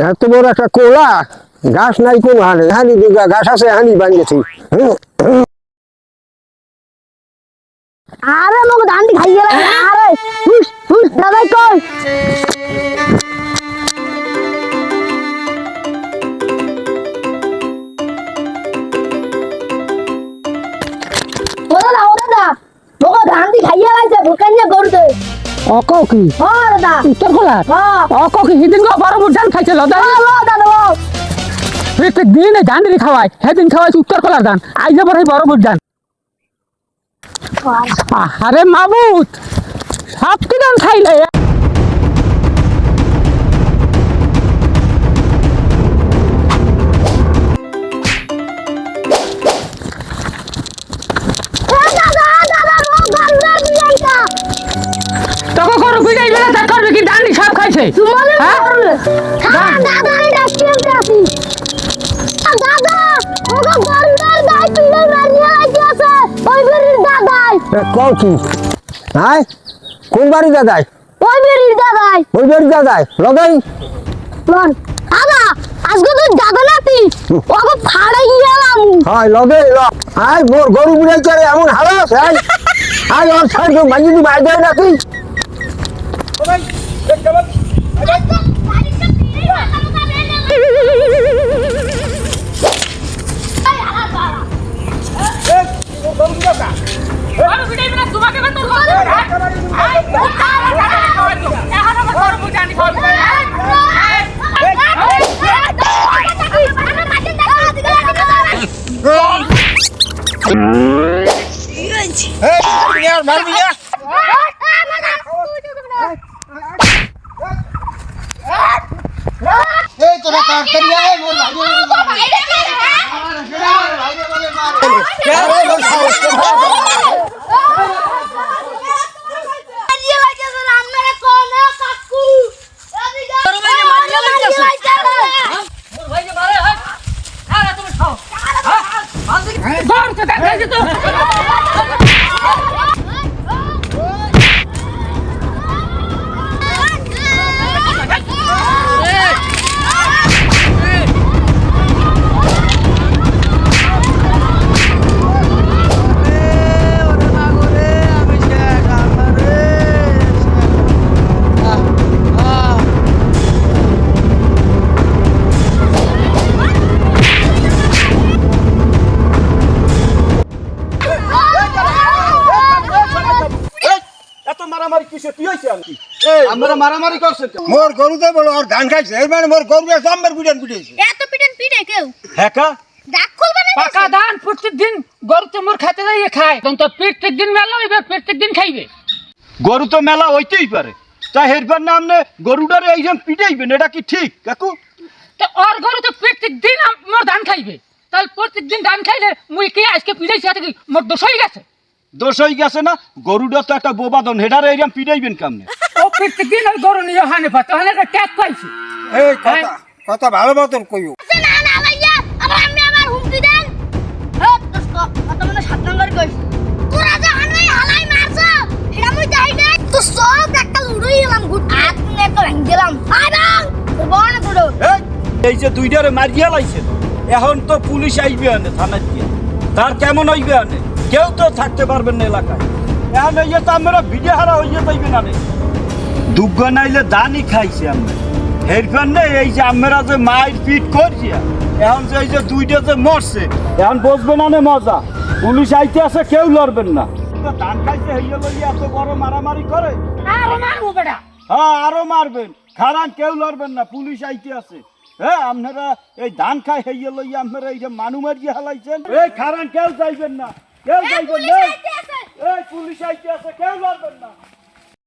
এত বড় একটা কোলা গাছ নাই কোন হানে হানি দুগা গাছ আছে হানি বানিয়েছি। আরে মোক ধানটি খাই গেল। আরে হুস হুস দাদাই কই ওরা দাদা মোক ধানটি খাইয়া লাইছে ভুকানিয়া গরুতে। অকো কি হ্যাঁ দাদা উত্তর খোলা হ্যাঁ অকো কি সেদিন গো বড় বুট ধান খাইছে লদা দাদা প্রত্যেক দিন ধান রে খাওয়ায় সেদিন খাওয়াইছে উত্তর খোলার ধান আইজে বড় বড় বুট ধান। আরে মাবুত সব কি ধান খাইলে তোকে করু বিদায় বেলা তা করবে কি ধান সব খাইছে হ্যাঁ দাদা আমি রেস্টুরেন্টে আছি। দাদা ওগো গরুটার গাই পিলে মারিয়া লাগিয়েছে ওই বেরির দাদাই। কও কি হ্যাঁ কোন বাড়ি দাদাই? ওই বেরির দাদাই। ওই বাড়ি দাদাই লগাই লন দাদা আজকে তুই দাদা নাতি ওগো ফাড়াই গেলাম। হয় লগে আই মোর গরু বুড়াইছে রে এমন হালাস আই আই ওর ছাড় তো মাঝি দি বাইরে নাকি মোর গরুতে বলো আর ধান খাইছে এই মানে মোর গরু সাম্বার পিটান পিটাইছে এত পিটন পিটে কেউ হ্যাঁ কা ডাক খুলবা না পাকা ধান প্রত্যেক দিন গরুতে মোর খাইতে যাইয়ে খায় তখন তো প্রত্যেক দিন মেলা হইবে প্রত্যেক দিন খাইবে। গরু তো মেলা হইতেই পারে তা হেরবার না আপনি গরুটারে এইজন পিটাইবেন এটা কি ঠিক কাকু? তো ওর গরু তো প্রত্যেক দিন মোর ধান খাইবে তাহলে প্রত্যেক দিন ধান খাইলে মুই কি আজকে পিটাইছি হাতে কি মোর দোষ হয়ে গেছে? দোষ হয়ে গেছে না গরুটা তো একটা বোবাদন হেডারে এইরকম পিটাইবেন কেমনে? ও প্রত্যেক দিন ওই গরু নিয়ে হানে পাতে হানে একটা ট্যাগ পাইছে। এই কথা কথা ভালো মতন কইও না না ভাইয়া আবার আমি আমার হুমকি দেন। হ্যাঁ দোস্ত কত মানে 7 নম্বর কইছ তোরা যে হানাই হালাই মারছ এটা মুই যাই দে তো সব একটা লুড়ই এলাম গুড আপনি একটা ভাঙ দিলাম আরাম বড় তোড়ো এই যে দুইটারে মারিয়া লাইছেন এখন তো পুলিশ আইবে আনে থানায় দিয়ে তার কেমন হইবে আনে কেউ তো থাকতে পারবেন না এলাকায় এখন এই যে তো আমরা ভিডিও হারা হইয়া পাইবেন আনে দুগ্গ নাইলে দানই খাইছে আমরা হেরফার নেই এই যে আমরা যে মায়ের পিট করছি এখন যে এই যে দুইটা যে মরছে এখন বসবেন আনে মজা পুলিশ আইতে আসে কেউ লড়বেন না ধান খাইছে হইয়া লইয়া এত বড় মারামারি করে আরো মারবো বেটা। হ্যাঁ আরো মারবেন খারান কেউ লড়বেন না পুলিশ আইতে আছে। হ্যাঁ আপনারা এই ধান খাই হইয়া লইয়া আপনারা এই যে মানু মারিয়ে হালাইছেন এই খারান কেউ যাইবেন না কেউ যাইবেন না এই পুলিশ আইতে আছে কেউ লড়বেন না।